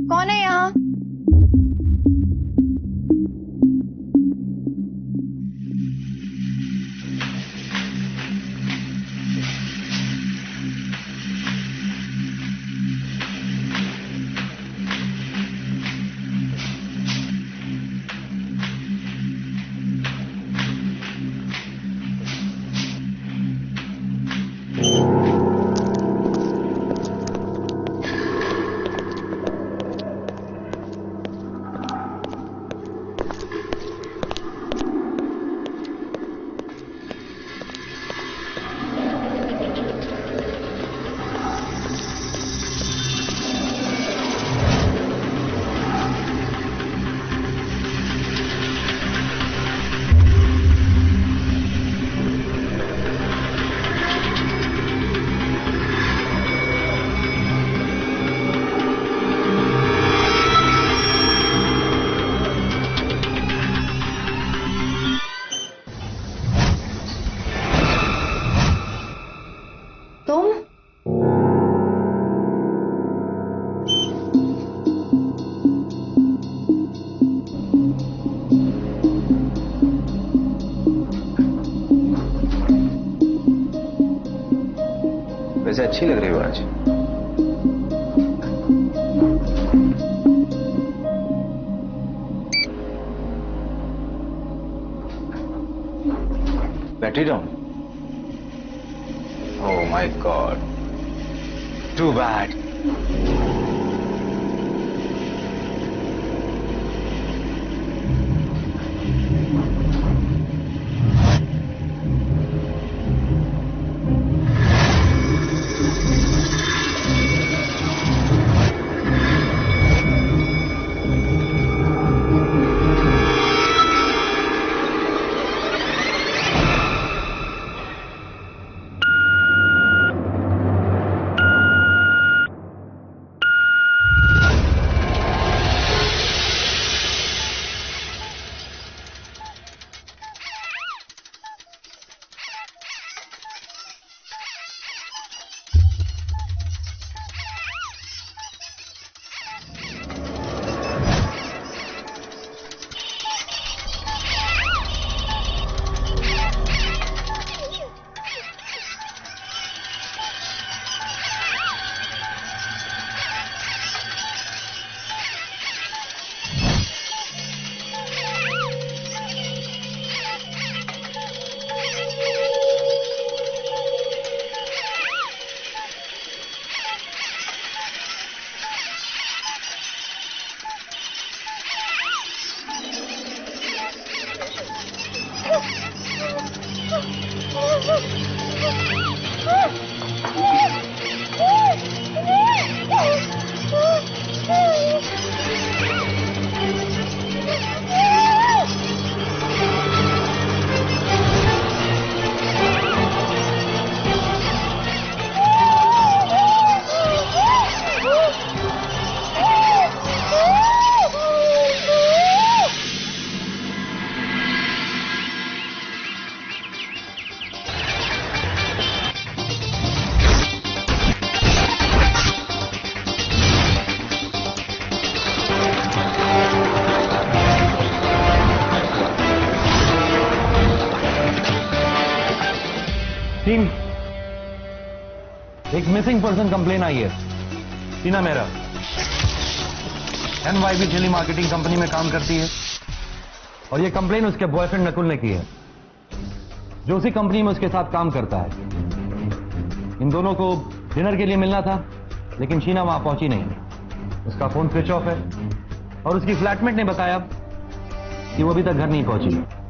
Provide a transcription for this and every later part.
कौन है यहाँ? तुम? वैसे अच्छी लग रही हो आज। Battery down. Oh my God. Too bad. Team, एक मिसिंग पर्सन कंप्लेन आई है। Tina Mehra NYB tele marketing company में काम करती है और ये कंप्लेन उसके बॉयफ्रेंड नकुल ने की है, जो उसी कंपनी में उसके साथ काम करता है। इन दोनों को डिनर के लिए मिलना था, लेकिन शीना वहां पहुंची नहीं। उसका फोन स्विच ऑफ है और उसकी फ्लैटमेट ने बताया कि वो अभी तक घर नहीं पहुंची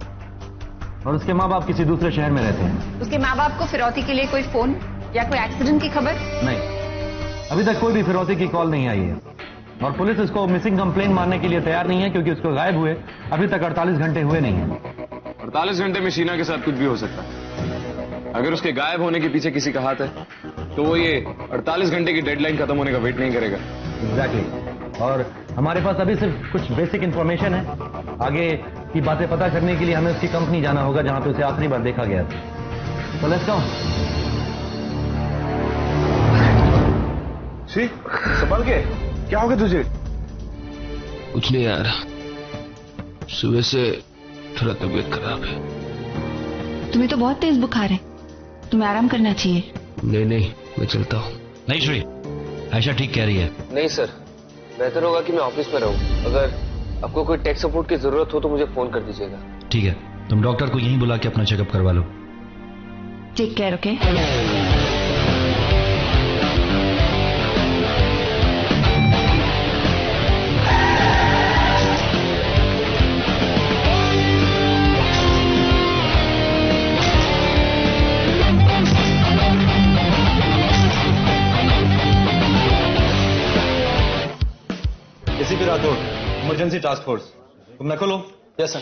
और उसके माँ बाप किसी दूसरे शहर में रहते हैं। उसके माँ बाप को फिरौती के लिए कोई फोन या कोई एक्सीडेंट की खबर? नहीं, अभी तक कोई भी फिरौती की कॉल नहीं आई है और पुलिस इसको मिसिंग कंप्लेन मानने के लिए तैयार नहीं है, क्योंकि उसको गायब हुए अभी तक 48 घंटे हुए नहीं है। 48 घंटे में शीना के साथ कुछ भी हो सकता है। अगर उसके गायब होने के पीछे किसी का हाथ है तो वो ये 48 घंटे की डेडलाइन खत्म होने का वेट नहीं करेगा। एग्जैक्टली। और हमारे पास अभी सिर्फ कुछ बेसिक इंफॉर्मेशन है, आगे की बातें पता करने के लिए हमें उसकी कंपनी जाना होगा जहां पे उसे आखिरी बार देखा गया था। तो लेट्स गो। सी संभाल के, क्या हो गया तुझे? कुछ नहीं यार, सुबह से थोड़ा तबीयत खराब है। तुम्हें तो बहुत तेज बुखार है, तुम्हें आराम करना चाहिए। नहीं, मैं चलता हूँ। नहीं श्री, आयशा ठीक कह रही है। नहीं सर, बेहतर होगा कि मैं ऑफिस में रहूं। अगर आपको कोई टेक सपोर्ट की जरूरत हो तो मुझे फोन कर दीजिएगा। ठीक है, तुम डॉक्टर को यहीं बुला के अपना चेकअप करवा लो। Take care, okay? ACP Rathore, emergency task force. तुम नकुल हो? Yes sir.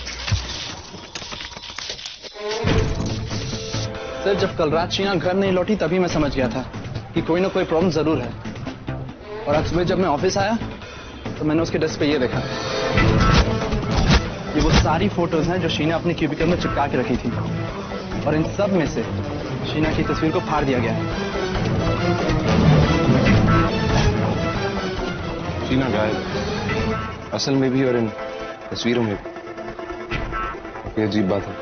सर, जब कल रात शीना घर नहीं लौटी तभी मैं समझ गया था कि कोई ना कोई प्रॉब्लम जरूर है। और आज सुबह जब मैं ऑफिस आया तो मैंने उसके डेस्क पे ये देखा। ये वो सारी फोटोज हैं जो शीना अपने क्यूबिकल में चिपका के रखी थी, और इन सब में से शीना की तस्वीर को फाड़ दिया गया है। शीना गायब, असल में भी और इन तस्वीरों में भी। ये अजीब बात है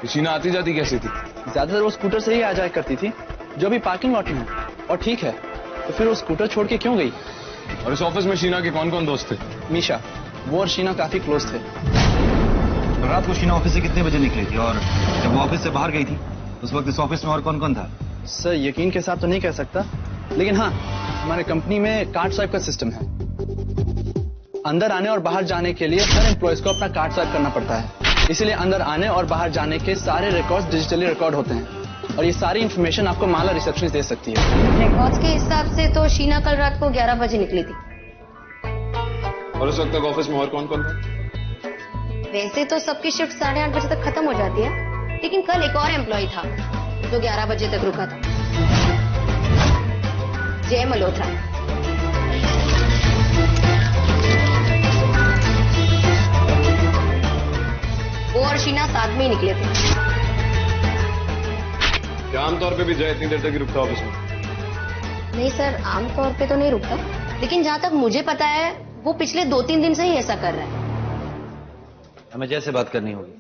कि शीना आती जाती कैसी थी? ज्यादातर वो स्कूटर से ही आ जाया करती थी, जो भी पार्किंग लॉट में है। और ठीक है, तो फिर वो स्कूटर छोड़ के क्यों गई? और इस ऑफिस में शीना के कौन कौन दोस्त थे? मीशा, वो और शीना काफी क्लोज थे। रात को शीना ऑफिस से कितने बजे निकली थी, और जब वो ऑफिस से बाहर गई थी उस वक्त इस ऑफिस में और कौन कौन था? सर, यकीन के साथ तो नहीं कह सकता, लेकिन हाँ, हमारे कंपनी में कार्ड स्वाइप का सिस्टम है। अंदर आने और बाहर जाने के लिए हर एम्प्लॉयज को अपना कार्ड स्वाइप करना पड़ता है। इसीलिए अंदर आने और बाहर जाने के सारे रिकॉर्ड्स डिजिटली रिकॉर्ड होते हैं, और ये सारी इन्फॉर्मेशन आपको माला रिसेप्शनिस्ट दे सकती है। रिकॉर्ड्स के हिसाब से तो शीना कल रात को 11 बजे निकली थी। और उस वक्त तक ऑफिस में और कौन कौन था? वैसे तो सबकी शिफ्ट 8:30 बजे तक खत्म हो जाती है, लेकिन कल एक और एम्प्लॉय था जो 11 बजे तक रुका था। जय मल्होत्रा। वो और शीना साथ में ही निकले थे। क्या आमतौर पे भी जय इतनी देर तक ही रुकता ऑफिस में? नहीं सर, आमतौर पे तो नहीं रुकता, लेकिन जहां तक मुझे पता है वो पिछले 2-3 दिन से ही ऐसा कर रहा है। हमें जय से बात करनी होगी।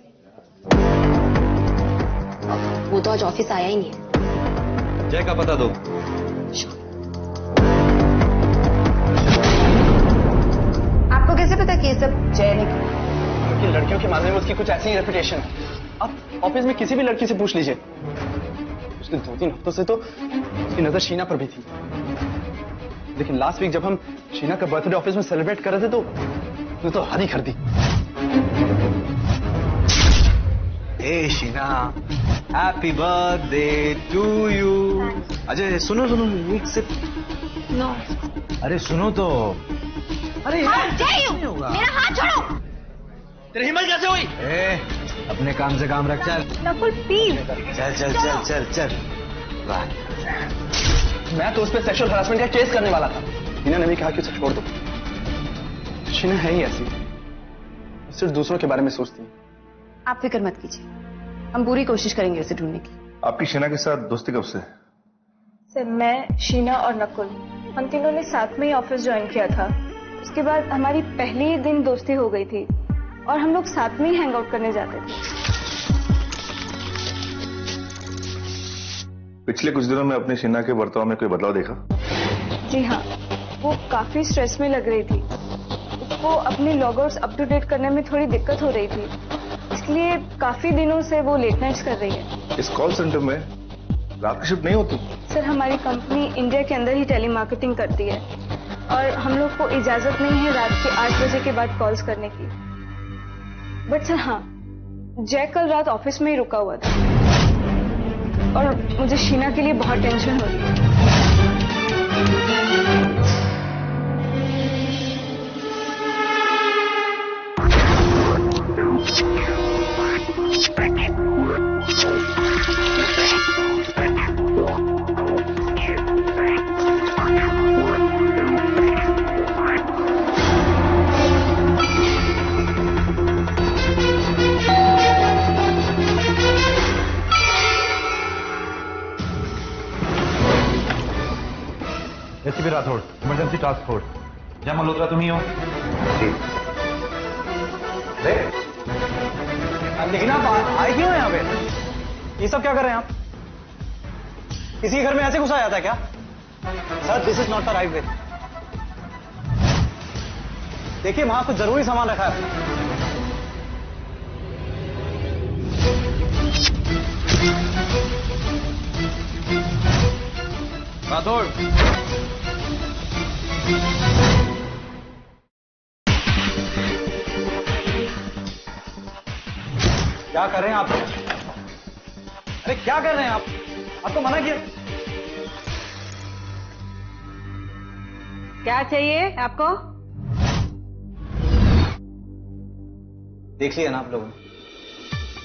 वो तो आज ऑफिस आया ही नहीं है। जय का पता दो। आपको कैसे पता कि ये सब जय ने किया? क्योंकि लड़कियों के मामले में उसकी कुछ ऐसी ही रेपुटेशन है। आप ऑफिस में किसी भी लड़की से पूछ लीजिए। पिछले 2-3 हफ्तों से तो उसकी नजर शीना पर भी थी, लेकिन लास्ट वीक जब हम शीना का बर्थडे ऑफिस में सेलिब्रेट कर रहे थे तो उसने तो हद ही कर दी। Hey Sheena, happy birthday to you. Ajay सुनो एक से। नो। अरे सुनो तो। अरे मेरा हाथ छोड़ो। तेरी हिम्मत कैसे हुई? अपने काम से काम रख। चल नकुल प्लीज। चल चल चल चल चल। मैं तो उस पर सेक्सुअल हरासमेंट का केस करने वाला था। शीना ने भी कहा कि उसे छोड़ दो। शीना है ही ऐसी, सिर्फ दूसरों के बारे में सोचती है। आप फिक्र मत कीजिए, हम पूरी कोशिश करेंगे उसे ढूंढने की। आपकी शीना के साथ दोस्ती कब से? सर, मैं, शीना और नकुल, हम तीनों ने साथ में ही ऑफिस ज्वाइन किया था। उसके बाद हमारी पहले ही दिन दोस्ती हो गई थी और हम लोग साथ में ही हैंग आउट करने जाते थे। पिछले कुछ दिनों में अपने शीना के बर्ताव में कोई बदलाव देखा? जी हाँ, वो काफी स्ट्रेस में लग रही थी। उसको अपने लॉगआउट्स अप टू डेट करने में थोड़ी दिक्कत हो रही थी, इसलिए काफी दिनों से वो लेट नाइट्स कर रही है। इस कॉल सेंटर में रात की शिफ्ट नहीं होती? सर, हमारी कंपनी इंडिया के अंदर ही टेलीमार्केटिंग करती है और हम लोग को इजाजत नहीं है रात के 8 बजे के बाद कॉल्स करने की। बट सर हाँ, जय कल रात ऑफिस में ही रुका हुआ था और मुझे शीना के लिए बहुत टेंशन हो रही है। ACP Rathore, emergency task force. जय मल्होत्रा, तुम ही हो? लेकिन आप आए क्यों हैं यहाँ पे? ये सब क्या कर रहे हैं आप? किसी के घर में ऐसे घुसा जाता है क्या? Sir, this is not the right way. देखिए, वहां कुछ जरूरी सामान रखा है। राठौड़, क्या कर रहे हैं आप? अरे क्या कर रहे हैं आप? आपको मना किया। क्या चाहिए आपको? देख लिया ना आप लोगों ने,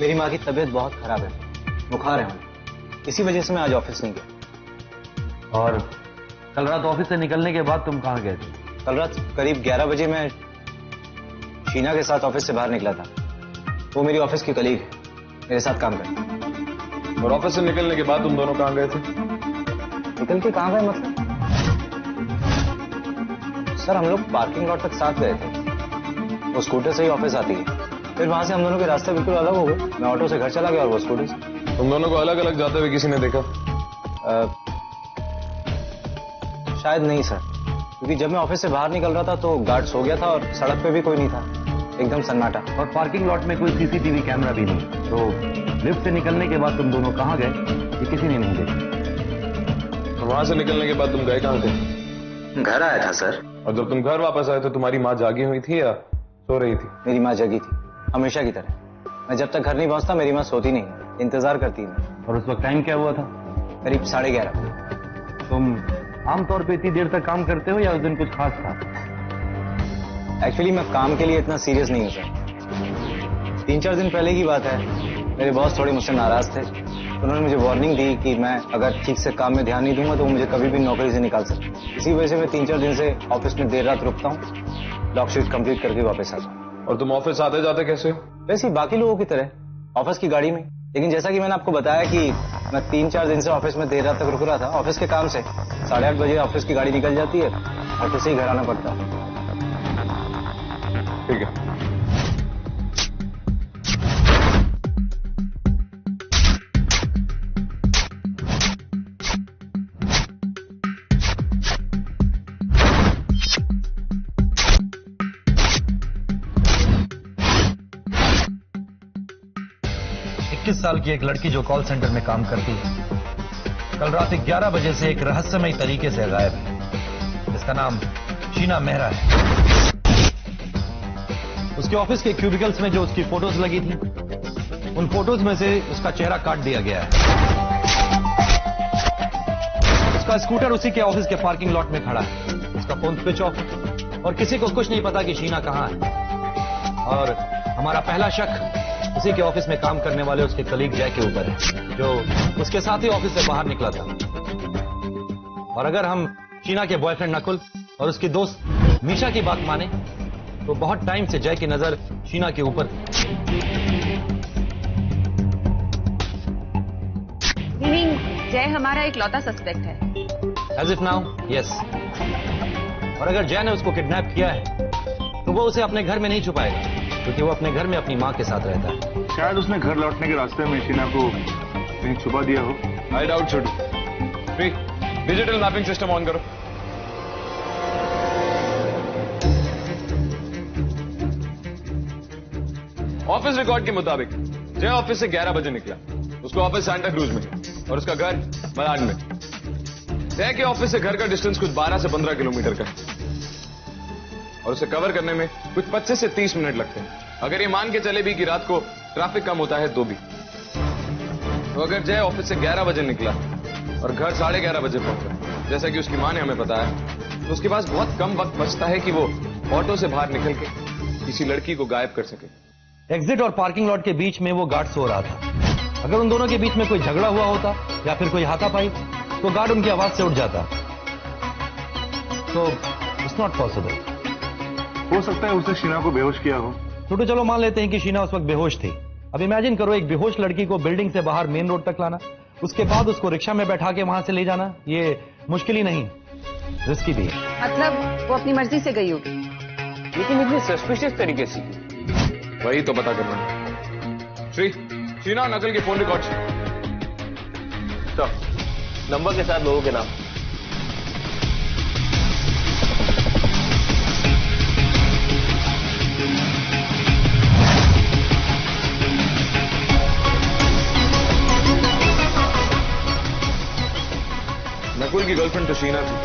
मेरी माँ की तबीयत बहुत खराब है, बुखार है, इसी वजह से मैं आज ऑफिस नहीं गया। और कल रात ऑफिस से निकलने के बाद तुम कहाँ गए थे? कल रात करीब 11 बजे मैं शीना के साथ ऑफिस से बाहर निकला था। वो मेरी ऑफिस की कलीग है, मेरे साथ काम करती। और ऑफिस से निकलने के बाद तुम दोनों कहाँ गए थे? निकल के कहाँ गए मतलब? सर, हम लोग पार्किंग लॉट तक साथ गए थे। वो स्कूटर से ही ऑफिस आती है, फिर वहां से हम दोनों के रास्ते बिल्कुल अलग हो गए। मैं ऑटो से घर चला गया और वो स्कूटर से। तुम दोनों को अलग अलग जाते हुए किसी ने देखा? शायद नहीं सर, क्योंकि जब मैं ऑफिस से बाहर निकल रहा था तो गार्ड सो गया था और सड़क पे भी कोई नहीं था, एकदम सन्नाटा। और पार्किंग लॉट में कोई सीसीटीवी कैमरा भी नहीं, तो लिफ्ट से निकलने के बाद तुम दोनों कहाँ गए ये किसी ने नहीं देखा। तो वहां से निकलने के बाद तुम गए कहाँ थे? घर आया था सर। और जब तुम घर वापस आए तो तुम्हारी माँ जागी हुई थी या सो रही थी? मेरी माँ जगी थी, हमेशा की तरह। मैं जब तक घर नहीं पहुंचता मेरी माँ सोती नहीं, इंतजार करती है। और उस वक्त टाइम क्या हुआ था? करीब 11:30। तुम आमतौर पे इतनी देर तक काम करते हो या उस दिन कुछ खास था? एक्चुअली मैं काम के लिए इतना सीरियस नहीं हूँ सर। 3-4 दिन पहले की बात है, मेरे बॉस थोड़े मुझसे नाराज थे, तो उन्होंने मुझे वार्निंग दी कि मैं अगर ठीक से काम में ध्यान नहीं दूंगा तो वो मुझे कभी भी नौकरी से निकाल सकते। इसी वजह से मैं 3-4 दिन से ऑफिस में देर रात रुकता हूँ, लॉक शीट कंप्लीट करके वापस आता हूँ। और तुम ऑफिस आते जाते कैसे हो? वैसे ही बाकी लोगों की तरह, ऑफिस की गाड़ी में। लेकिन जैसा कि मैंने आपको बताया कि मैं 3-4 दिन से ऑफिस में देर रात तक रुक रहा था, ऑफिस के काम से 8:30 बजे ऑफिस की गाड़ी निकल जाती है और फिर से ही घर आना पड़ता है। ठीक है। साल की एक लड़की जो कॉल सेंटर में काम करती है, कल रात 11 बजे से एक रहस्यमय तरीके से गायब है, जिसका नाम शीना मेहरा है। उसके ऑफिस के क्यूबिकल्स में जो उसकी फोटोज लगी थी, उन फोटोज में से उसका चेहरा काट दिया गया है। उसका स्कूटर उसी के ऑफिस के पार्किंग लॉट में खड़ा है, उसका फोन स्विच ऑफ और किसी को कुछ नहीं पता कि शीना कहां है। और हमारा पहला शक उसी के ऑफिस में काम करने वाले उसके कलीग जय के ऊपर है, जो उसके साथ ही ऑफिस से बाहर निकला था। और अगर हम शीना के बॉयफ्रेंड नकुल और उसकी दोस्त मीशा की बात माने तो बहुत टाइम से जय की नजर शीना के ऊपर थी। जय हमारा एक लौता सस्पेक्ट है। As if now, yes. और अगर जय ने उसको किडनैप किया है तो वो उसे अपने घर में नहीं छुपाएगा, क्योंकि वो अपने घर में अपनी माँ के साथ रहता है। शायद उसने घर लौटने के रास्ते में शीना को कहीं छुपा दिया हो। I doubt Chhotu. Digital mapping system on करो। ऑफिस रिकॉर्ड के मुताबिक जय ऑफिस से 11 बजे निकला। उसको ऑफिस सांता क्रूज में और उसका घर मलाड में। जय के ऑफिस से घर का डिस्टेंस कुछ 12 से 15 किलोमीटर का है और उसे कवर करने में कुछ 25 से 30 मिनट लगते हैं। अगर ये मान के चले भी कि रात को ट्रैफिक कम होता है तो भी। तो अगर जय ऑफिस से 11 बजे निकला और घर 11:30 बजे पहुंचा, जैसा कि उसकी मां ने हमें बताया, तो उसके पास बहुत कम वक्त बचता है कि वो ऑटो से बाहर निकल के किसी लड़की को गायब कर सके। एग्जिट और पार्किंग लॉट के बीच में वो गार्ड सो रहा था। अगर उन दोनों के बीच में कोई झगड़ा हुआ होता या फिर कोई हाथापाई, तो गार्ड उनकी आवाज से उठ जाता। तो इट्स नॉट पॉसिबल। हो सकता है उसने शीना को बेहोश किया हो। तो चलो मान लेते हैं कि शीना उस वक्त बेहोश थी। अब इमेजिन करो एक बेहोश लड़की को बिल्डिंग से बाहर मेन रोड तक लाना, उसके बाद उसको रिक्शा में बैठा के वहां से ले जाना, ये मुश्किल ही नहीं, रिस्की भी है। मतलब वो अपनी मर्जी से गई होगी, लेकिन इतनी सस्पिशियस तरीके से। वही तो पता करना है। शीना नकल के फोन रिकॉर्ड। नंबर के साथ लोगों के नाम। नकुल की गर्लफ्रेंड तो शीना थी,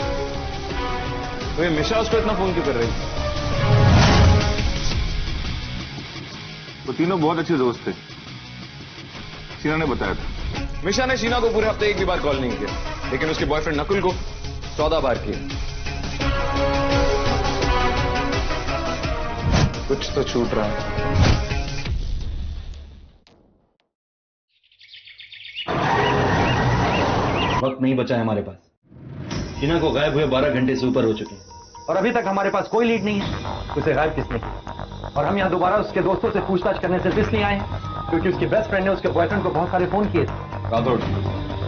तो ये मिशा उसको इतना फोन क्यों कर रही थी? वो तीनों बहुत अच्छे दोस्त थे, शीना ने बताया था। मिशा ने शीना को पूरे हफ्ते एक भी बार कॉल नहीं किया, लेकिन उसके बॉयफ्रेंड नकुल को 14 बार किया। कुछ तो छूट रहा है। वक्त नहीं बचा है हमारे पास। शीना को गायब हुए 12 घंटे से ऊपर हो चुके हैं और अभी तक हमारे पास कोई लीड नहीं है उसे गायब किसने किया। और हम यहाँ दोबारा उसके दोस्तों से पूछताछ करने से इसलिए आए हैं क्योंकि उसके बेस्ट फ्रेंड ने उसके बॉयफ्रेंड को बहुत सारे फोन किए थे। राठौड़,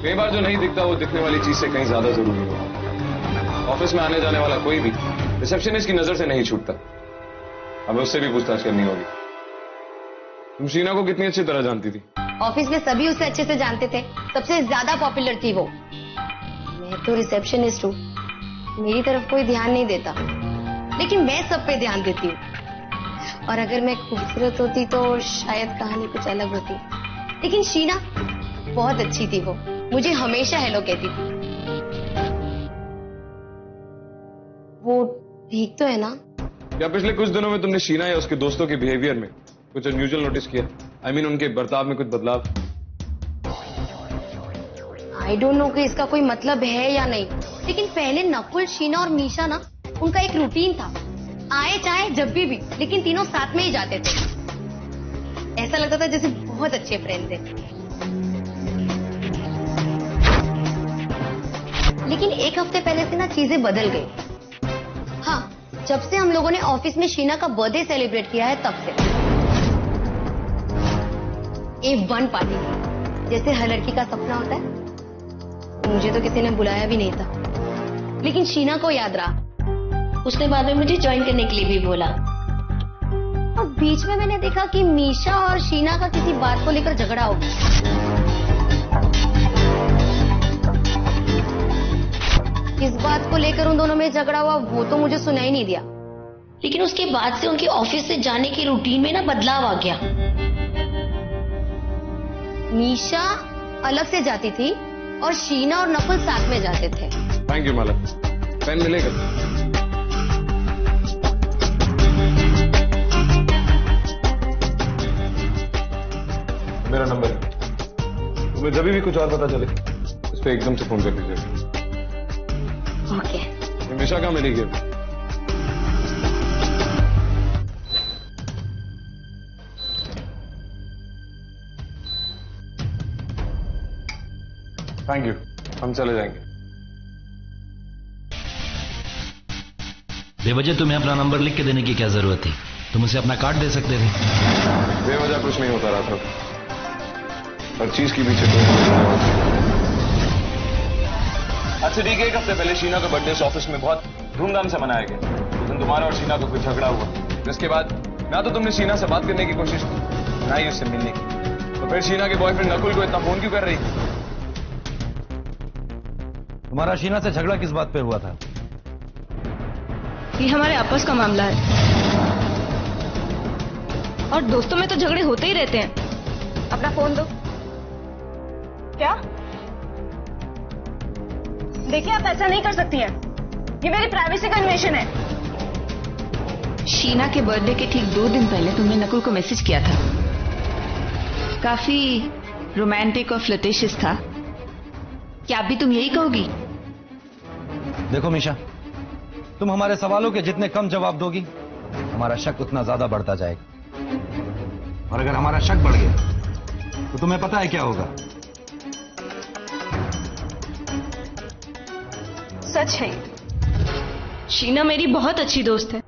कई बार जो नहीं दिखता वो दिखने वाली चीज से कहीं ज्यादा जरूरी होता। ऑफिस में आने जाने वाला कोई भी रिसेप्शनिस्ट की नजर से नहीं छूटता। हमें उससे भी पूछताछ करनी होगी। तुम शीना को कितनी अच्छी तरह जानती थी? ऑफिस में सभी उसे अच्छे से जानते थे, सबसे ज्यादा पॉपुलर थी वो। मैं तो रिसेप्शनिस्ट हूँ, मेरी तरफ कोई ध्यान नहीं देता, लेकिन मैं सब पे ध्यान देती हूँ। और अगर मैं खूबसूरत होती तो शायद कहानी कुछ अलग होती, लेकिन शीना बहुत अच्छी थी। वो मुझे हमेशा हेलो कहती थी। वो ठीक तो है ना? क्या पिछले कुछ दिनों में तुमने शीना या उसके दोस्तों के बिहेवियर में कुछ अनयूजुअल नोटिस किया? I mean, उनके बर्ताव में कुछ बदलाव? आई डोंट नो कि इसका कोई मतलब है या नहीं, लेकिन पहले नकुल, शीना और मीशा ना, उनका एक रूटीन था। आए चाहे जब भी, लेकिन तीनों साथ में ही जाते थे। ऐसा लगता था जैसे बहुत अच्छे फ्रेंड थे। लेकिन एक हफ्ते पहले से ना चीजें बदल गई। हाँ, जब से हम लोगों ने ऑफिस में शीना का बर्थडे सेलिब्रेट किया है तब से। A1 पार्टी, जैसे हर लड़की का सपना होता है। मुझे तो किसी ने बुलाया भी नहीं था, लेकिन शीना को याद रहा। उसने बाद में मुझे ज्वाइन करने के लिए भी बोला। और बीच में मैंने देखा कि मीशा और शीना का किसी बात को लेकर झगड़ा हो गया। किस बात को लेकर उन दोनों में झगड़ा हुआ वो तो मुझे सुनाई नहीं दिया, लेकिन उसके बाद से उनके ऑफिस से जाने की रूटीन में ना बदलाव आ गया। मीशा अलग से जाती थी और शीना और नकुल साथ में जाते थे। Thank you Mala. पेन मिलेगा? मेरा नंबर है, तुम्हें जब भी कुछ और पता चले इस पे एकदम से फोन कर दीजिएगा। ओके। मिशा कहाँ मिलेगी? थैंक यू, हम चले जाएंगे। बेवजह तुम्हें अपना नंबर लिख के देने की क्या जरूरत थी? तुम उसे अपना कार्ड दे सकते थे। बेवजह कुछ नहीं होता रहा था, हर चीज की पीछे कोई आज से ठीक है, एक हफ्ते पहले शीना का बर्थडे इस ऑफिस में बहुत धूमधाम से मनाया गया। उस दिन तुम्हारा और शीना का कोई झगड़ा हुआ, जिसके बाद ना तो तुमने शीना से बात करने की कोशिश की, ना ही उससे मिलने की। तो फिर शीना के बॉयफ्रेंड नकुल को इतना फोन क्यों कर रही? तुम्हारा शीना से झगड़ा किस बात पे हुआ था? ये हमारे आपस का मामला है, और दोस्तों में तो झगड़े होते ही रहते हैं। अपना फोन दो। क्या? देखिए, आप ऐसा नहीं कर सकती हैं। ये मेरी प्राइवेसी का इन्वेशन है। शीना के बर्थडे के ठीक 2 दिन पहले तुमने नकुल को मैसेज किया था। काफी रोमांटिक और फ्लर्टेशियस था। क्या अभी तुम यही कहोगी? देखो मीशा, तुम हमारे सवालों के जितने कम जवाब दोगी, हमारा शक उतना ज्यादा बढ़ता जाएगा। और अगर हमारा शक बढ़ गया तो तुम्हें पता है क्या होगा? सच है, शीना मेरी बहुत अच्छी दोस्त है,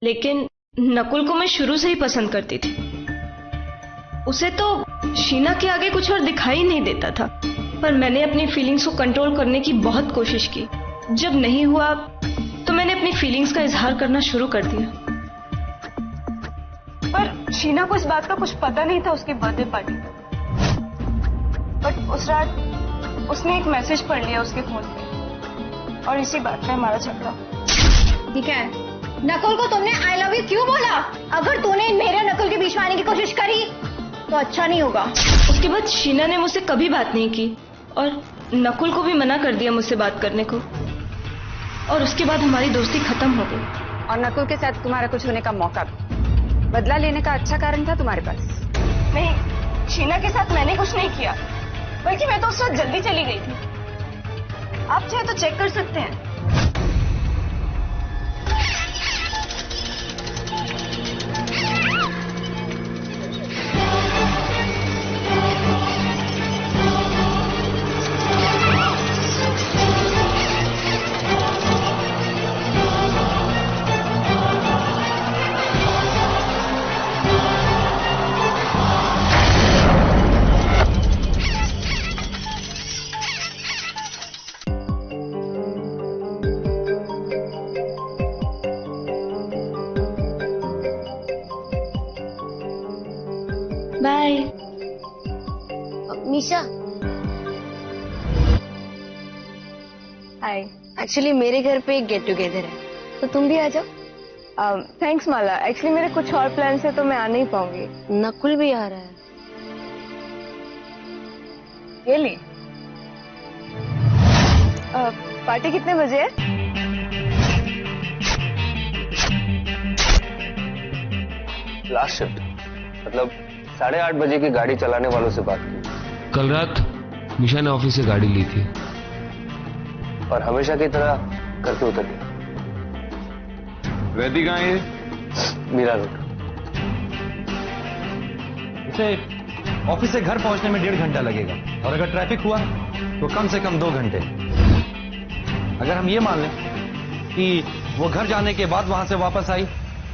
लेकिन नकुल को मैं शुरू से ही पसंद करती थी। उसे तो शीना के आगे कुछ और दिखाई नहीं देता था, पर मैंने अपनी फीलिंग्स को कंट्रोल करने की बहुत कोशिश की। जब नहीं हुआ तो मैंने अपनी फीलिंग्स का इजहार करना शुरू कर दिया। पर शीना को इस बात का कुछ पता नहीं था उसकी बर्थडे पार्टी। बट उस रात उसने एक मैसेज पढ़ लिया उसके फोन पे, और इसी बात पे हमारा झगड़ा। ठीक है, नकुल को तुमने आई लव यू क्यों बोला? अगर तूने मेरे नकुल के बीच में आने की कोशिश करी तो अच्छा नहीं होगा। उसके बाद शीना ने मुझसे कभी बात नहीं की, और नकुल को भी मना कर दिया मुझसे बात करने को, और उसके बाद हमारी दोस्ती खत्म हो गई। और नकुल के साथ तुम्हारा कुछ होने का मौका भी, बदला लेने का अच्छा कारण था तुम्हारे पास? नहीं, शीना के साथ मैंने कुछ नहीं किया, बल्कि मैं तो उस वक्त जल्दी चली गई थी। आप चाहे तो चेक कर सकते हैं। बाय। मीशा, हाय। एक्चुअली मेरे घर पे एक गेट टुगेदर है, तो तुम भी आ जाओ। थैंक्स माला, एक्चुअली मेरे कुछ और प्लान्स है तो मैं आ नहीं पाऊंगी। नकुल भी आ रहा है। रियली? पार्टी कितने बजे है? लास्ट शिफ्ट, मतलब 8:30 बजे की गाड़ी चलाने वालों से बात की। कल रात निशा ने ऑफिस से गाड़ी ली थी और हमेशा की तरह घर पे उतर गया। रहती कहाँ है ये? मीरा रोड। उसे ऑफिस से घर पहुंचने में 1.5 घंटा लगेगा, और अगर ट्रैफिक हुआ तो कम से कम 2 घंटे। अगर हम ये मान लें कि वो घर जाने के बाद वहां से वापस आई,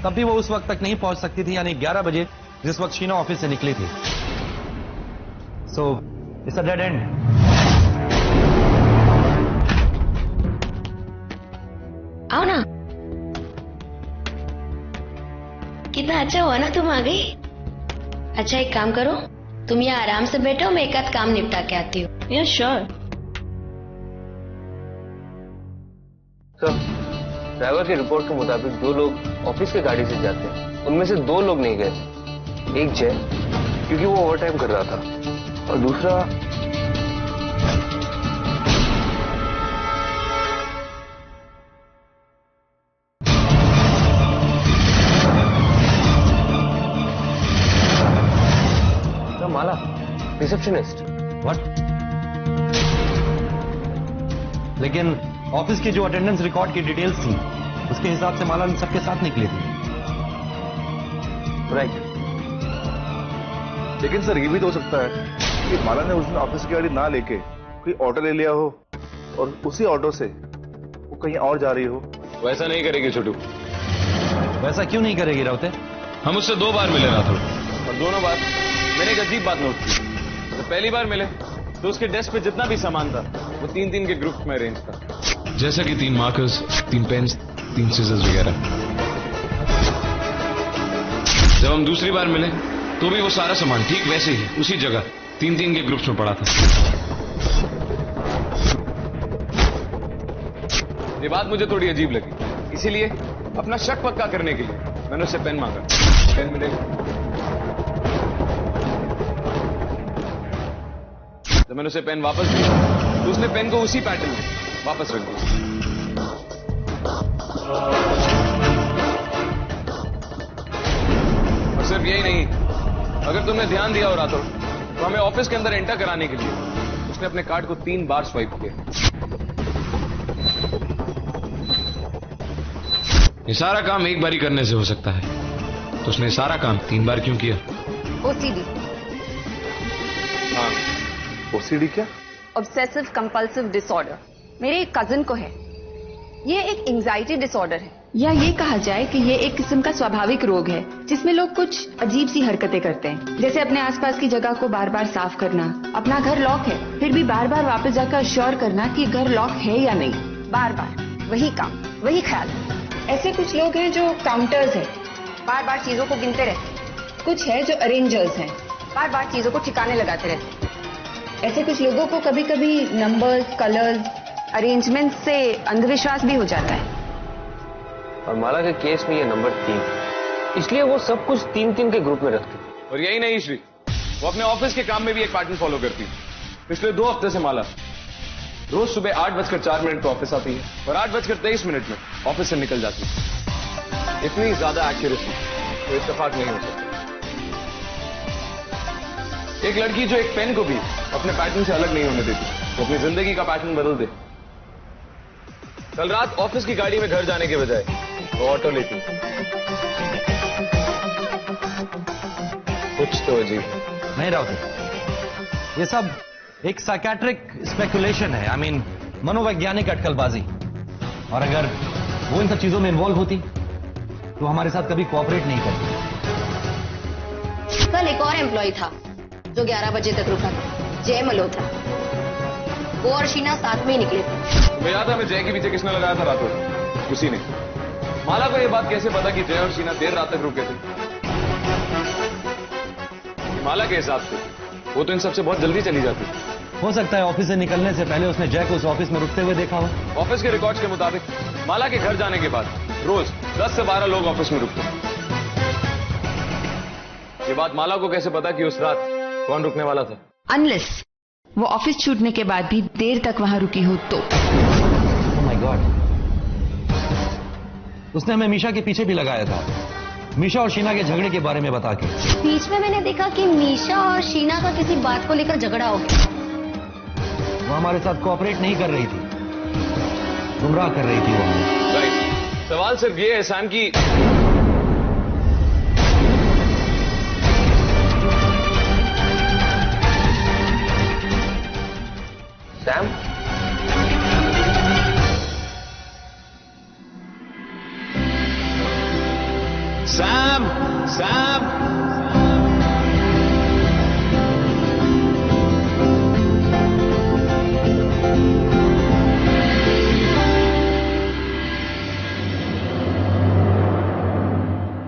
तब भी वो उस वक्त तक नहीं पहुंच सकती थी, यानी 11 बजे, जिस वक्त शीना ऑफिस से निकली थी। So it's a dead and. आओ ना। कितना अच्छा हुआ ना तुम आ गई। अच्छा, एक काम करो, तुम यहाँ आराम से बैठो, मैं एक आध काम निपटा के आती हूँ। या श्योर। सर, ड्राइवर की रिपोर्ट के मुताबिक 2 लोग ऑफिस की गाड़ी से जाते हैं, उनमें से 2 लोग नहीं गए। एक जय, क्योंकि वो ओवरटाइम कर रहा था, और दूसरा माला, रिसेप्शनिस्ट। व्हाट? लेकिन ऑफिस की जो अटेंडेंस रिकॉर्ड की डिटेल्स थी, उसके हिसाब से माला सबके साथ निकली थी। राइट। लेकिन सर, ये भी तो हो सकता है कि माला ने उस दिन ऑफिस की गाड़ी ना लेके कोई ऑटो ले लिया हो, और उसी ऑटो से वो कहीं और जा रही हो। वैसा नहीं करेगी छोटू। वैसा क्यों नहीं करेगी राउते? हम उससे 2 बार मिले रात को, और दोनों बार मैंने एक अजीब बात नोट की। तो पहली बार मिले तो उसके डेस्क पे जितना भी सामान था वो 3-3 के ग्रुप में अरेंज था, जैसा कि 3 मार्कर्स, 3 पेन्स, 3 सीजर्स वगैरह। जब हम दूसरी बार मिले तो भी वो सारा सामान ठीक वैसे ही उसी जगह 3-3 के ग्रुप्स में पड़ा था। ये बात मुझे थोड़ी अजीब लगी, इसीलिए अपना शक पक्का करने के लिए मैंने उससे पेन मांगा। पेन मिलेगा? जब मैंने उसे पेन वापस दिया तो उसने पेन को उसी पैटर्न में वापस रख दिया। और सिर्फ यही नहीं, अगर तुमने ध्यान दिया हो रातों, तो हमें ऑफिस के अंदर एंटर कराने के लिए उसने अपने कार्ड को 3 बार स्वाइप किया। ये सारा काम एक बार ही करने से हो सकता है, तो उसने सारा काम 3 बार क्यों किया? ओसीडी। हाँ, ओसीडी क्या? Obsessive compulsive disorder. मेरे एक कजिन को है। ये एक एंजाइटी डिसऑर्डर है, या ये कहा जाए कि ये एक किस्म का स्वाभाविक रोग है जिसमें लोग कुछ अजीब सी हरकतें करते हैं, जैसे अपने आसपास की जगह को बार बार साफ करना, अपना घर लॉक है फिर भी बार बार वापस जाकर श्योर करना कि घर लॉक है या नहीं, बार बार वही काम, वही ख्याल। ऐसे कुछ लोग हैं जो काउंटर्स हैं, बार बार चीजों को गिनते रहते, कुछ है जो अरेंजर्स हैं, बार बार चीजों को ठिकाने लगाते रहते। ऐसे कुछ लोगों को कभी कभी नंबर्स, कलर्स, अरेंजमेंट से अंधविश्वास भी हो जाता है। और माला के केस में ये नंबर 3, इसलिए वो सब कुछ 3-3 के ग्रुप में रखती। और यही नहीं श्री, वो अपने ऑफिस के काम में भी एक पैटर्न फॉलो करती है। पिछले 2 हफ्ते से माला रोज सुबह 8:04 पर ऑफिस आती है और 8:23 में ऑफिस से निकल जाती है। इतनी ज्यादा एक्यूरेसी तो इत्तेफाक नहीं हो सकता। एक लड़की जो एक पेन को भी अपने पैटर्न से अलग नहीं होने देती, वो अपनी जिंदगी का पैटर्न बदल दे। कल रात ऑफिस की गाड़ी में घर जाने के बजाय वो ऑटो लेती। कुछ तो अजीब है। नहीं राउत, ये सब एक साइकेट्रिक स्पेकुलेशन है, आई मीन मनोवैज्ञानिक अटकलबाजी। और अगर वो इन सब चीजों में इन्वॉल्व होती तो हमारे साथ कभी कोऑपरेट नहीं करती। कल एक और एम्प्लॉय था जो 11 बजे तक रुका था, जय मल्होत्रा। वो और शीना साथ में ही निकले थे। तुम्हें याद है हमें जय के पीछे किसने लगाया था रातों? उसी ने। माला को यह बात कैसे पता कि जय और शीना देर रात तक रुके थे? माला के हिसाब से वो तो इन सबसे बहुत जल्दी चली जाती। हो सकता है ऑफिस से निकलने से पहले उसने जय को उस ऑफिस में रुकते हुए देखा हो। ऑफिस के रिकॉर्ड्स के मुताबिक माला के घर जाने के बाद रोज 10 से 12 लोग ऑफिस में रुकते। ये बात माला को कैसे पता कि उस रात कौन रुकने वाला था? अनलेस वो ऑफिस छूटने के बाद भी देर तक वहां रुकी हो तो। ओह माय गॉड, उसने हमें मीशा के पीछे भी लगाया था, मीशा और शीना के झगड़े के बारे में बता के। बीच में मैंने देखा कि मीशा और शीना का किसी बात को लेकर झगड़ा हो गया। वो हमारे साथ कोऑपरेट नहीं कर रही थी, गुमराह कर रही थी वो हमें। राइट। सवाल सिर्फ ये है सैम की सैम, सैम, सैम,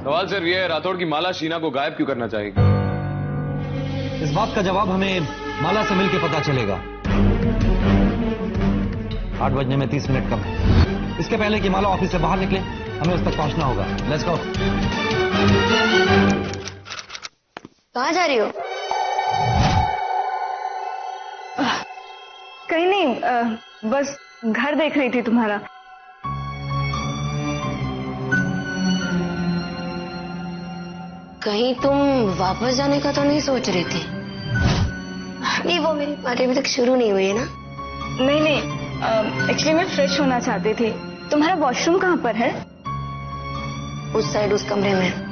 सवाल सिर्फ ये है राठौड़ की माला शीना को गायब क्यों करना चाहेगी? इस बात का जवाब हमें माला से मिलकर पता चलेगा। 8 बजने में 30 मिनट कम है। इसके पहले कि माला ऑफिस से बाहर निकले हमें उस तक पहुंचना होगा। Let's go. कहाँ जा रही हो? कहीं नहीं, बस घर देख रही थी तुम्हारा। कहीं तुम वापस जाने का तो नहीं सोच रही थी? नहीं, वो मेरी पार्टी अभी तक शुरू नहीं हुई है ना? नहीं नहीं, एक्चुअली मैं फ्रेश होना चाहती थी। तुम्हारा वॉशरूम कहाँ पर है? उस साइड, उस कमरे में।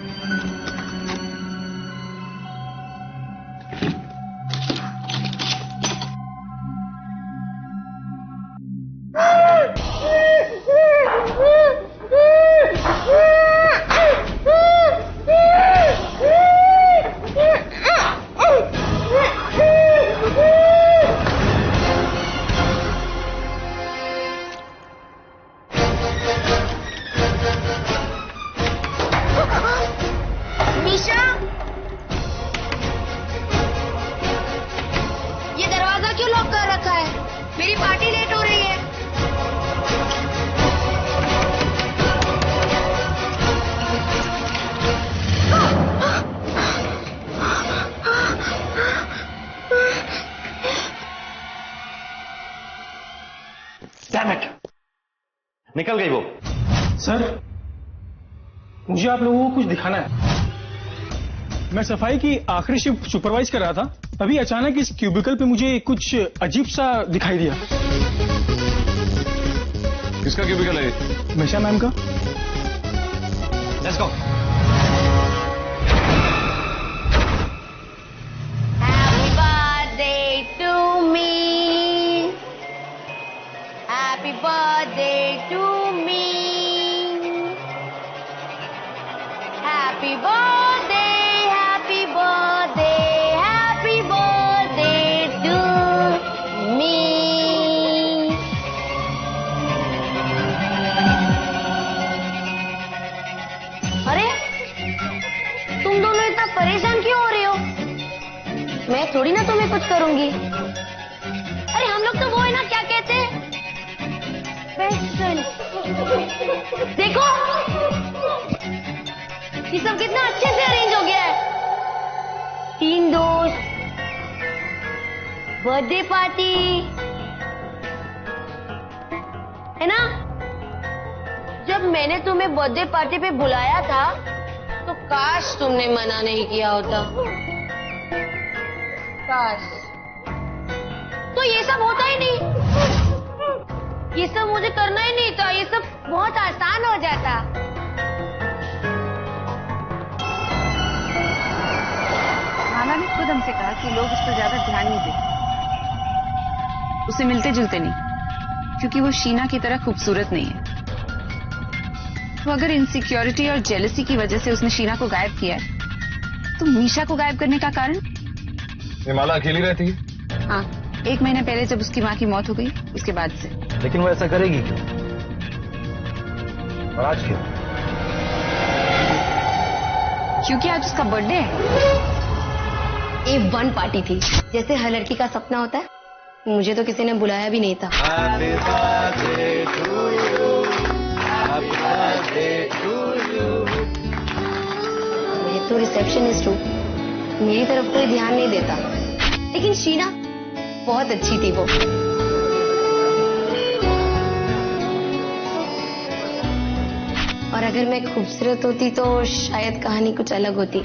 निकल गई वो। सर, मुझे आप लोगों को कुछ दिखाना है। मैं सफाई की आखिरी शिफ्ट सुपरवाइज कर रहा था, अभी अचानक इस क्यूबिकल पे मुझे कुछ अजीब सा दिखाई दिया। किसका क्यूबिकल है ये? मिशा मैम का। Let's go. Happy birthday to me. Happy birthday to me. Happy birthday, happy birthday, happy birthday to me. अरे, तुम दोनों इतना परेशान क्यों हो रहे हो? मैं थोड़ी ना तुम्हें कुछ करूंगी। अरे हम लोग तो वो है ना, क्या कहते हैं, बेस्ट फ्रेंड। देखो ये सब कितना अच्छे से अरेंज हो गया है। 3 दोस्त, बर्थडे पार्टी, है ना? जब मैंने तुम्हें बर्थडे पार्टी पे बुलाया था तो काश तुमने मना नहीं किया होता। काश। तो ये सब होता ही नहीं, ये सब मुझे करना ही नहीं था, ये सब बहुत आसान हो जाता। नाना ने खुद हमसे कहा कि लोग उस पर ज्यादा ध्यान नहीं देते, उसे मिलते जुलते नहीं, क्योंकि वो शीना की तरह खूबसूरत नहीं है। तो अगर इनसिक्योरिटी और जेलसी की वजह से उसने शीना को गायब किया है, तो मीशा को गायब करने का कारण? ये माला अकेली रहती है? हाँ, 1 महीने पहले जब उसकी माँ की मौत हो गई उसके बाद से। लेकिन वो ऐसा करेगी क्यों? और आज क्यों? क्योंकि आज उसका बर्थडे है। एक वन पार्टी थी, जैसे हर लड़की का सपना होता है। मुझे तो किसी ने बुलाया भी नहीं था। Happy birthday to you. Happy birthday to you. मैं तो रिसेप्शनिस्ट हूँ, मेरी तरफ कोई ध्यान नहीं देता, लेकिन शीना बहुत अच्छी थी वो। और अगर मैं खूबसूरत होती तो शायद कहानी कुछ अलग होती।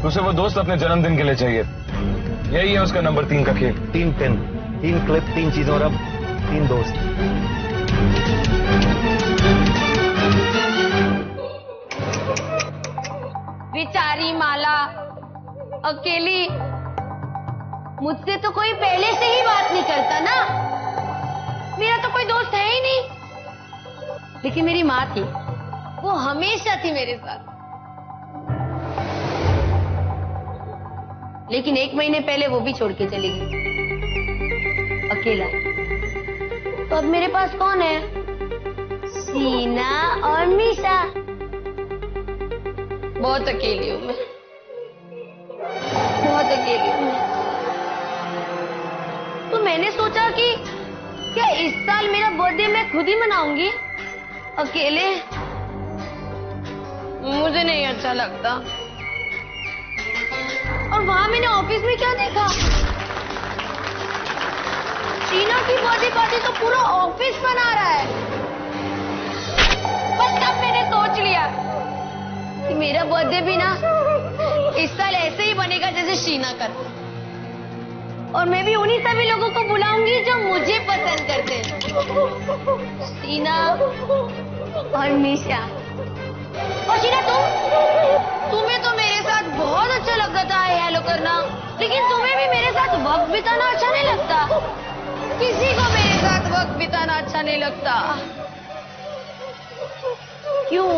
उसे वो दोस्त अपने जन्मदिन के लिए चाहिए, यही है उसका नंबर 3 का खेल। 3 पेन, 3 क्लिप, 3 चीजों और अब 3 दोस्त। बेचारी माला अकेली, मुझसे तो कोई पहले से ही बात नहीं करता ना, मेरा तो कोई दोस्त है ही नहीं। लेकिन मेरी माँ थी, वो हमेशा थी मेरे साथ। लेकिन 1 महीने पहले वो भी छोड़ के चली गई, अकेला। तो अब मेरे पास कौन है? शीना और मीशा। बहुत अकेली हूँ मैं, बहुत अकेली हूँ मैं। तो मैंने सोचा कि क्या इस साल मेरा बर्थडे मैं खुद ही मनाऊंगी, अकेले। मुझे नहीं अच्छा लगता। और वहां मैंने ऑफिस में क्या देखा, शीना की बर्थडे पार्टी तो पूरा ऑफिस मना रहा है। बस तब मैंने सोच लिया कि मेरा बर्थडे भी ना इस साल ऐसे ही बनेगा जैसे शीना करती, और मैं भी उन्हीं सभी लोगों को बुलाऊंगी जो मुझे पसंद करते हैं, शीना और मीशा। और शीना तुम्हें तो मेरे साथ बहुत अच्छा लगता था हेलो करना, लेकिन तुम्हें भी मेरे साथ वक्त बिताना अच्छा नहीं लगता। किसी को मेरे साथ वक्त बिताना अच्छा नहीं लगता। क्यों?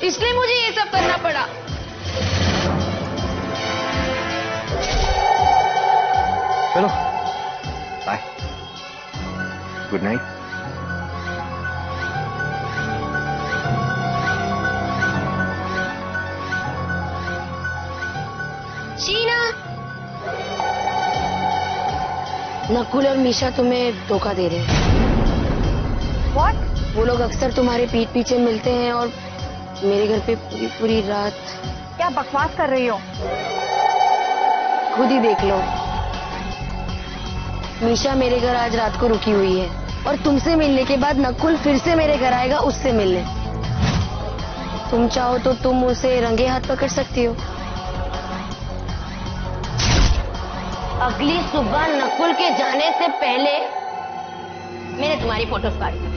इसलिए मुझे ये सब करना पड़ा। चलो bye, good night. Sheena, Nakul और मीशा तुम्हें धोखा दे रहे हैं। What? वो लोग अक्सर तुम्हारे पीठ पीछे मिलते हैं और मेरे घर पे पूरी पूरी रात। क्या बकवास कर रही हो? खुद ही देख लो। मीशा मेरे घर आज रात को रुकी हुई है और तुमसे मिलने के बाद नकुल फिर से मेरे घर आएगा उससे मिलने। तुम चाहो तो तुम उसे रंगे हाथ पकड़ सकती हो। अगली सुबह नकुल के जाने से पहले मैंने तुम्हारी फोटोज काटी।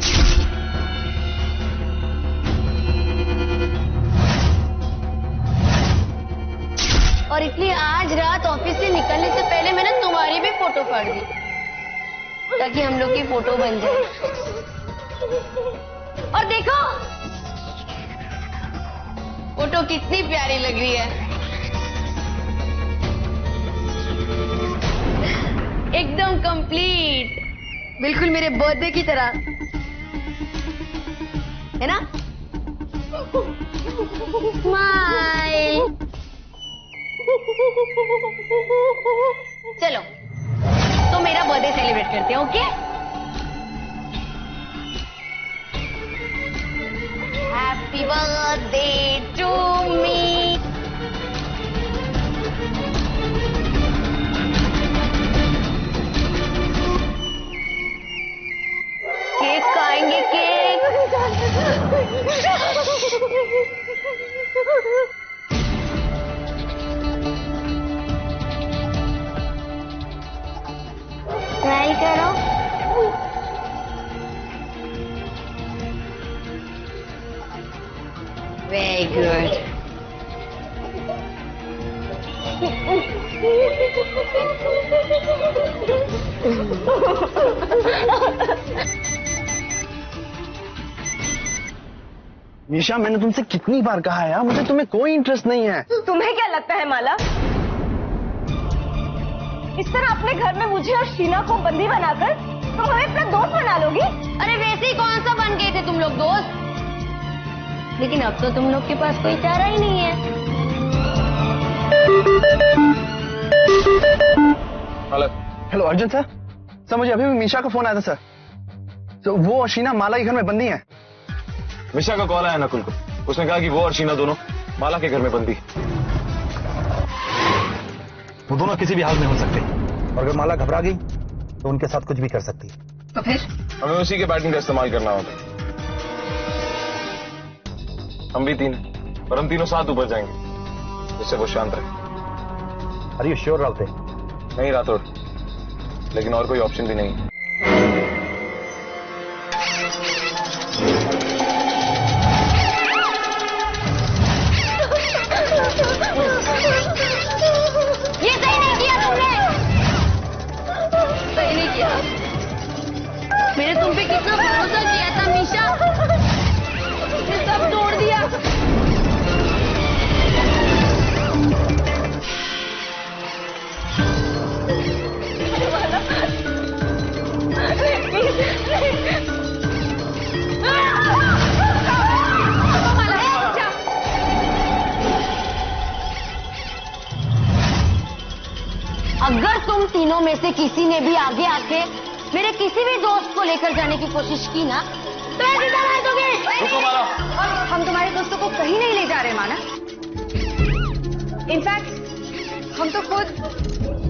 और इसलिए आज रात ऑफिस से निकलने से पहले मैंने तुम्हारी भी फोटो काट दी ताकि हम लोग की फोटो बन जाए। और देखो फोटो कितनी प्यारी लग रही है, एकदम कंप्लीट, बिल्कुल मेरे बर्थडे की तरह है ना। स्माइल। चलो तो मेरा बर्थडे सेलिब्रेट करते हैं, okay? Happy birthday to me. Cake खाएंगे, केक। स्माइल करो। Very good. मीशा, मैंने तुमसे कितनी बार कहा है यार, मुझे तुम्हें कोई इंटरेस्ट नहीं है। तुम्हें क्या लगता है माला, इस तरह अपने घर में मुझे और शीना को बंदी बनाकर तुम हमें अपना दोस्त बना लोगी? अरे वैसे ही कौन सा बन गए थे तुम लोग दोस्त? लेकिन अब तो तुम लोग के पास कोई चारा ही नहीं है। Hello Arjun sir. सर मुझे अभी भी मीशा का फोन आया था सर। तो वो और शीना माला के घर में बंदी है। मिशा का कॉल आया नकुल को, उसने कहा कि वो और शीना दोनों माला के घर में बंदी। वो दोनों किसी भी हाल में हो सकते हैं और अगर माला घबरा गई तो उनके साथ कुछ भी कर सकती है। तो फिर हमें उसी के पैटर्न का इस्तेमाल करना होगा। हम भी तीन, पर हम तीनों साथ ऊपर जाएंगे जिससे वो शांत रहे। अरे यू श्योर राउते? नहीं राठौड़, लेकिन और कोई ऑप्शन भी नहीं। ये सही नहीं किया तुमने, सही नहीं किया। मैंने तुम पे कितना भरोसा किया था मीशा, ये सब तोड़ दिया। अगर तुम तीनों में से किसी ने भी आगे आके मेरे किसी भी दोस्त को लेकर जाने की कोशिश की ना तो ऐसे दबाए दोगे। हम तुम्हारे दोस्तों को कहीं नहीं ले जा रहे माना। इनफैक्ट हम तो खुद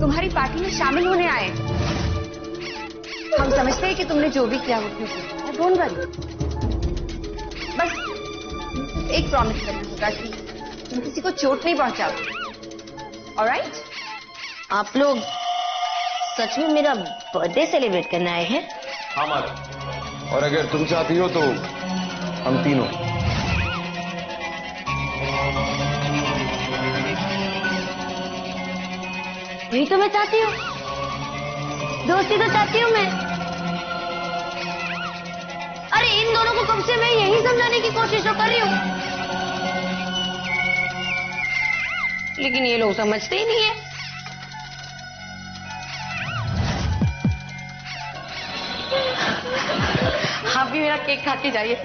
तुम्हारी पार्टी में शामिल होने आए। हम समझते हैं कि तुमने जो भी किया वो ठीक है, डोंट वरी। बस एक प्रॉमिस करना होगा कि तुम किसी को चोट नहीं पहुंचाओगे। ऑलराइट? आप लोग सच में मेरा बर्थडे सेलिब्रेट करने आए हैं? हाँ माला, और अगर तुम चाहती हो तो हम तीनों। वही तो मैं चाहती हूँ, दोस्ती तो चाहती हूँ मैं। अरे इन दोनों को कब से मैं यही समझाने की कोशिश तो कर रही हूँ, लेकिन ये लोग समझते ही नहीं है। आप भी मेरा केक खा के जाइए।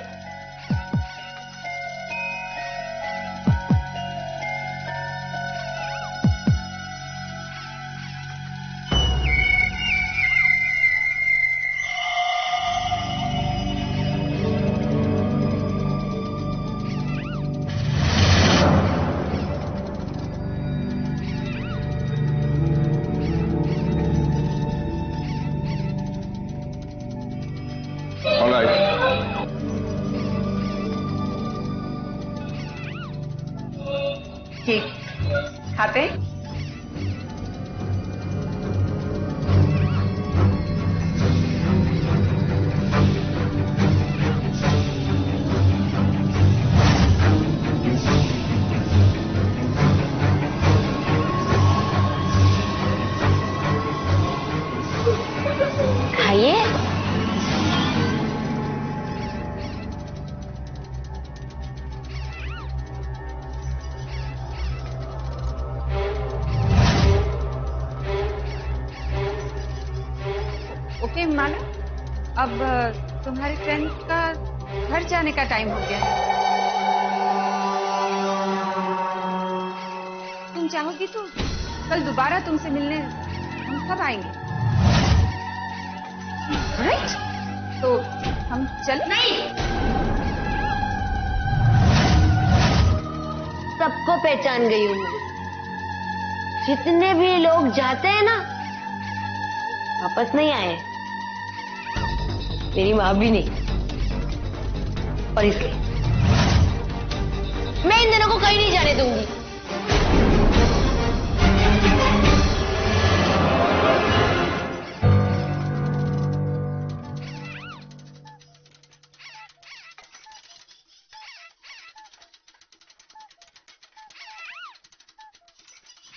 केक खाते हैं? खाइए। ओके माला, अब तुम्हारे फ्रेंड का घर जाने का टाइम हो गया है। तुम चाहोगी तो कल दोबारा तुमसे मिलने हम सब आएंगे। राइट? तो हम चल। नहीं, सबको पहचान गई हूं मैं। जितने भी लोग जाते हैं ना वापस नहीं आए, मेरी माँ भी नहीं। और इसलिए मैं इन दोनों को कहीं नहीं जाने दूंगी।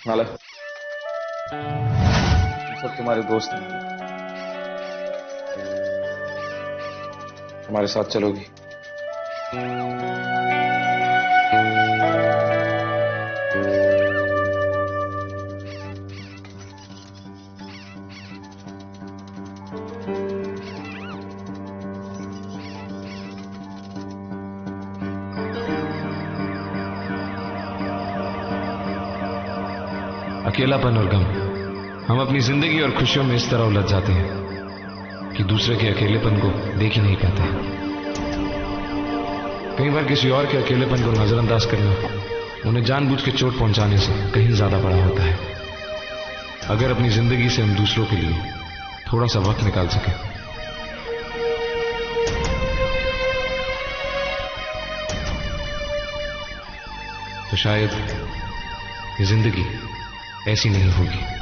माला, सब तुम्हारे दोस्त हैं, हमारे साथ चलोगी? अकेलापन और गम, हम अपनी जिंदगी और खुशियों में इस तरह उलझ जाते हैं कि दूसरे के अकेलेपन को देख ही नहीं पाते। कई बार किसी और के अकेलेपन को नजरअंदाज करना उन्हें जानबूझ के चोट पहुंचाने से कहीं ज्यादा बड़ा होता है। अगर अपनी जिंदगी से हम दूसरों के लिए थोड़ा सा वक्त निकाल सकें तो शायद ये जिंदगी ऐसी नहीं होगी।